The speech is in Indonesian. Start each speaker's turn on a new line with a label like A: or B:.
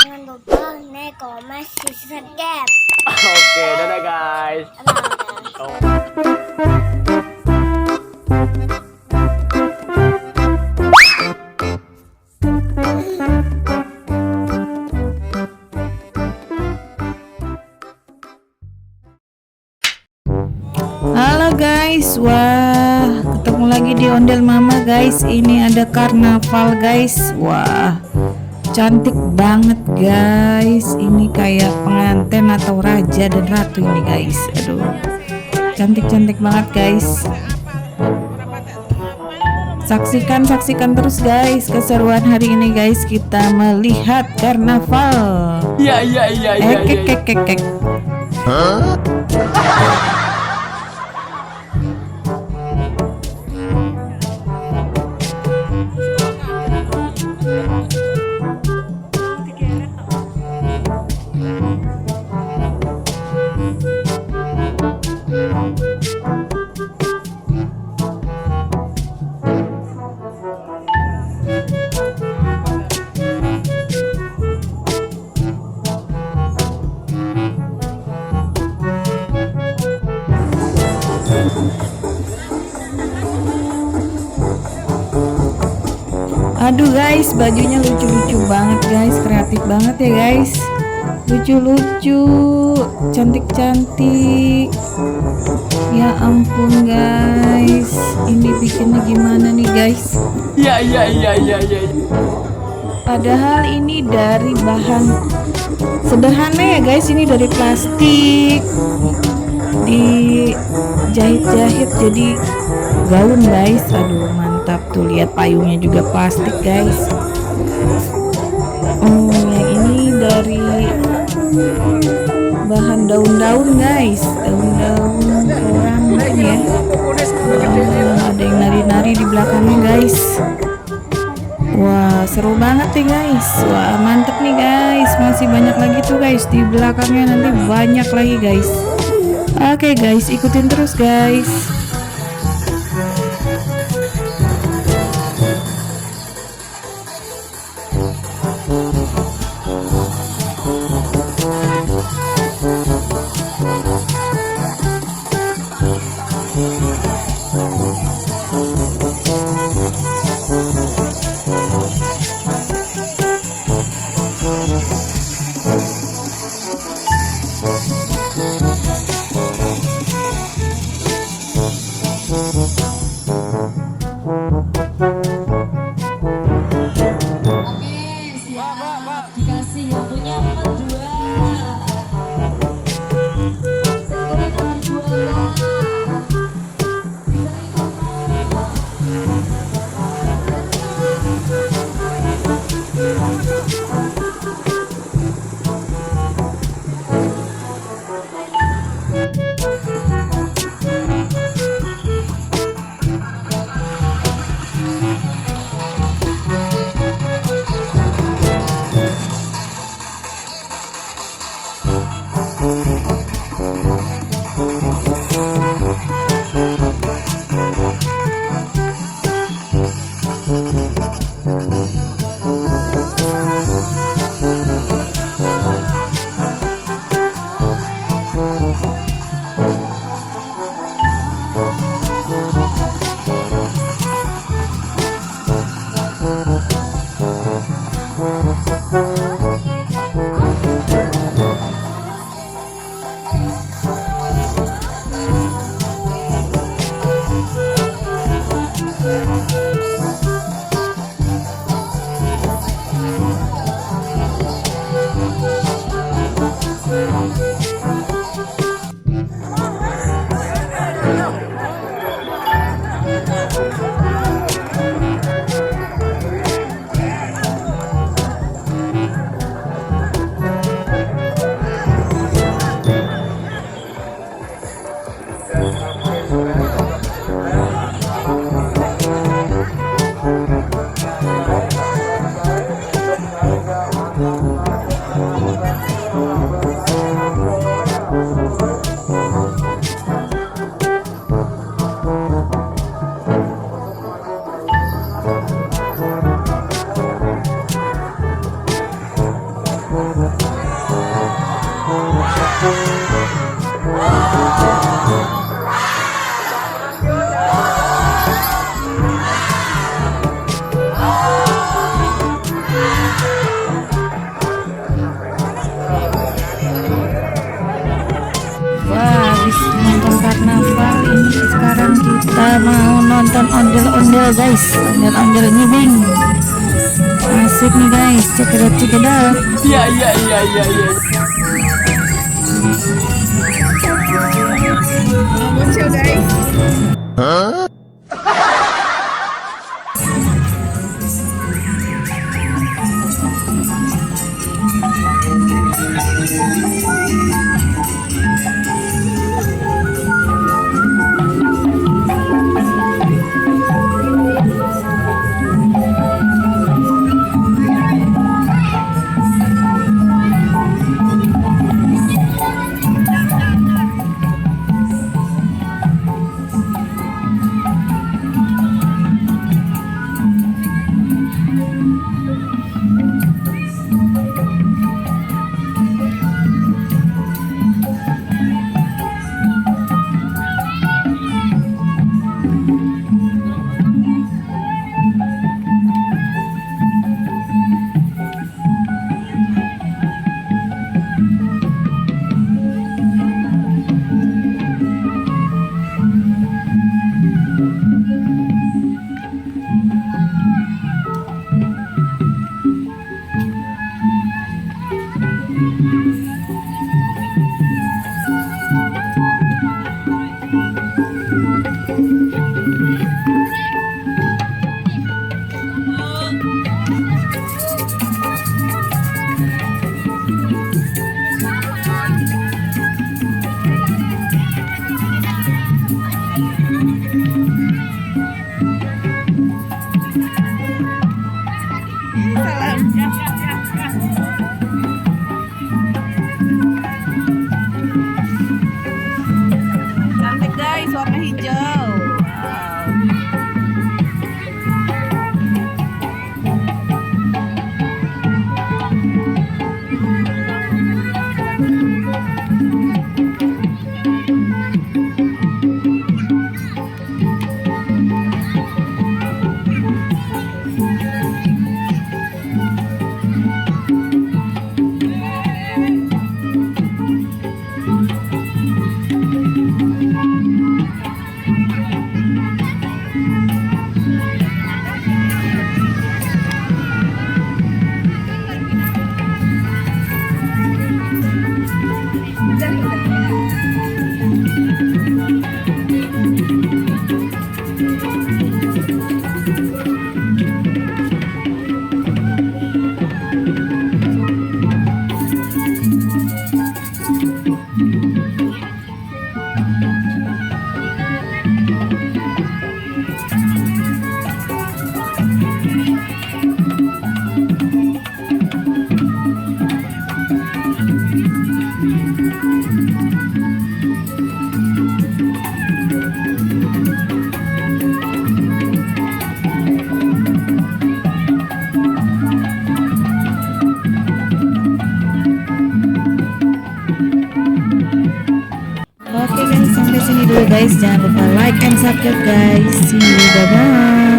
A: Jangan lupa like, comment, subscribe.
B: Oke, dadah guys.
A: Dadah.
C: Halo guys, wah ketemu lagi di Ondel Mama guys. Ini ada karnaval guys. Wah cantik banget guys. Ini kayak pengantin atau raja dan ratu ini guys. Aduh cantik-cantik banget guys. Saksikan terus guys keseruan hari ini guys. Kita melihat karnaval.
B: Iya.
C: Kek. Aduh guys, bajunya lucu-lucu banget guys, kreatif banget ya guys. Lucu-lucu, cantik-cantik. Ya ampun guys, ini bikinnya gimana nih guys?
B: Iya.
C: Padahal ini dari bahan sederhana ya guys, ini dari plastik. Dijahit-jahit jadi gaun guys. Aduh mantap tuh, lihat payungnya juga plastik guys. Yang ini dari bahan daun-daun guys, daun-daun koran mungkin ya. Ada yang nari-nari di belakangnya guys. Wah seru banget nih guys. Wah mantep nih guys, masih banyak lagi tuh guys di belakangnya, nanti banyak lagi guys. Oke guys, ikutin terus guys.
D: Dikasih waktunya berdua.
C: nonton ondel-ondel guys, ondel-ondel nyibing. Asik nih guys, cekidot cekidot.
B: Iya, iya, iya, iya, iya.
C: Lucu guys. Cantik guys, warna hijau. Wow. Oke guys, sampai sini dulu guys. Jangan lupa like and subscribe guys. See you, bye bye.